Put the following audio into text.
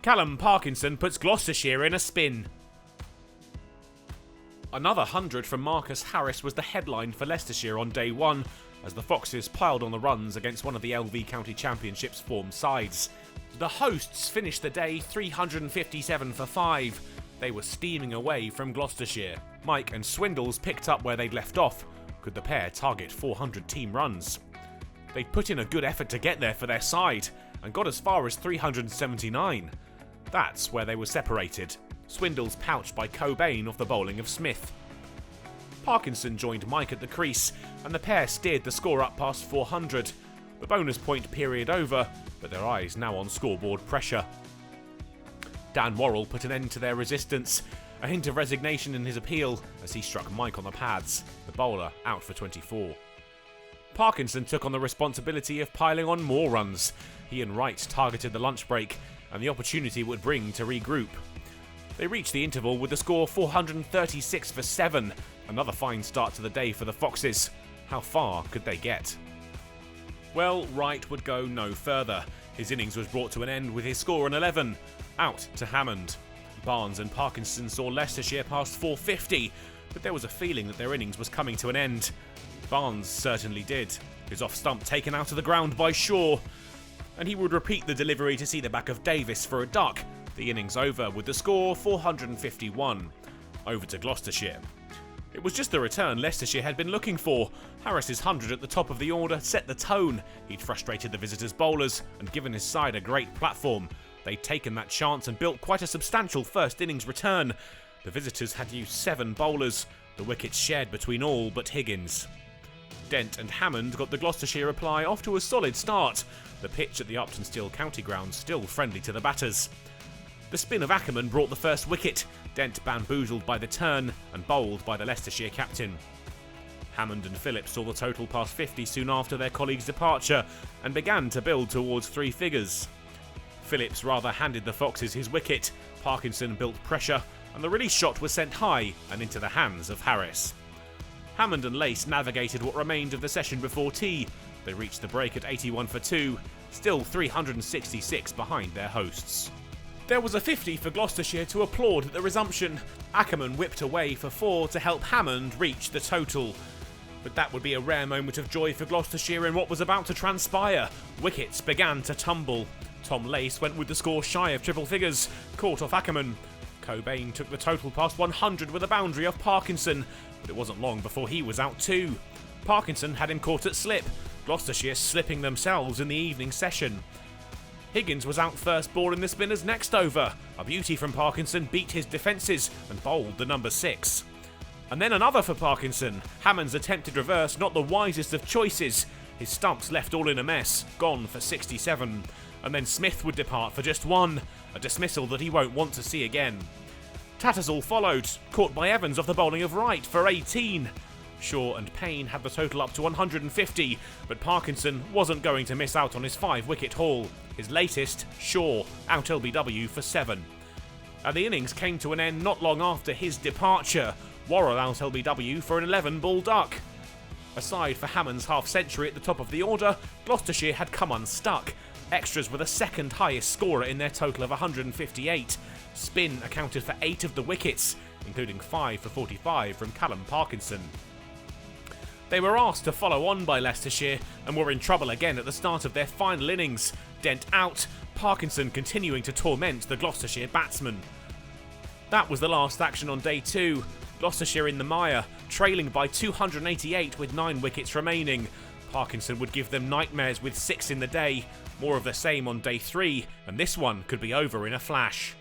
Callum Parkinson puts Gloucestershire in a spin. Another 100 from Marcus Harris was the headline for Leicestershire on day one, as the Foxes piled on the runs against one of the LV County Championship's form sides. The hosts finished the day 357 for 5. They were steaming away from Gloucestershire. Mike and Swindles picked up where they'd left off. Could the pair target 400 team runs? They'd put in a good effort to get there for their side, and got as far as 379. That's where they were separated. Swindles pouched by Cobain off the bowling of Smith. Parkinson joined Mike at the crease, and the pair steered the score up past 400. The bonus point period over, but their eyes now on scoreboard pressure. Dan Worrell put an end to their resistance, a hint of resignation in his appeal as he struck Mike on the pads, the bowler out for 24. Parkinson took on the responsibility of piling on more runs. He and Wright targeted the lunch break, and the opportunity would bring to regroup. They reached the interval with the score 436 for 7, another fine start to the day for the Foxes. How far could they get? Well, Wright would go no further. His innings was brought to an end with his score on 11, out to Hammond. Barnes and Parkinson saw Leicestershire past 450, but there was a feeling that their innings was coming to an end. Barnes certainly did, his off-stump taken out of the ground by Shaw, and he would repeat the delivery to see the back of Davis for a duck. The innings over with the score 451. Over to Gloucestershire. It was just the return Leicestershire had been looking for. Harris's 100 at the top of the order set the tone. He'd frustrated the visitors' bowlers and given his side a great platform. They'd taken that chance and built quite a substantial first innings return. The visitors had used 7 bowlers, the wickets shared between all but Higgins. Dent and Hammond got the Gloucestershire reply off to a solid start. The pitch at the Upton Steel County Ground still friendly to the batters. The spin of Ackerman brought the first wicket, Dent bamboozled by the turn and bowled by the Leicestershire captain. Hammond and Phillips saw the total past 50 soon after their colleague's departure and began to build towards 3 figures. Phillips rather handed the Foxes his wicket, Parkinson built pressure, and the release shot was sent high and into the hands of Harris. Hammond and Lace navigated what remained of the session before tea. They reached the break at 81 for 2, still 366 behind their hosts. There was a 50 for Gloucestershire to applaud at the resumption. Ackerman whipped away for 4 to help Hammond reach the total. But that would be a rare moment of joy for Gloucestershire in what was about to transpire. Wickets began to tumble. Tom Lace went with the score shy of triple figures, caught off Ackerman. Cobain took the total past 100 with a boundary off Parkinson, but it wasn't long before he was out too. Parkinson had him caught at slip, Gloucestershire slipping themselves in the evening session. Higgins was out first ball in the spinner's next over. A beauty from Parkinson beat his defences and bowled the number 6. And then another for Parkinson. Hammond's attempted reverse not the wisest of choices. His stumps left all in a mess, gone for 67. And then Smith would depart for just 1, a dismissal that he won't want to see again. Tattersall followed, caught by Evans off the bowling of Wright for 18. Shaw and Payne had the total up to 150, but Parkinson wasn't going to miss out on his 5-wicket haul. His latest, Shaw, out LBW for 7. And the innings came to an end not long after his departure. Worrell out LBW for an 11-ball duck. Aside for Hammond's half-century at the top of the order, Gloucestershire had come unstuck. Extras were the second highest scorer in their total of 158. Spin accounted for 8 of the wickets, including 5 for 45 from Callum Parkinson. They were asked to follow on by Leicestershire and were in trouble again at the start of their final innings. Dent out, Parkinson continuing to torment the Gloucestershire batsman. That was the last action on day 2. Gloucestershire in the mire, trailing by 288 with 9 wickets remaining. Parkinson would give them nightmares with 6 in the day. More of the same on day 3, and this one could be over in a flash.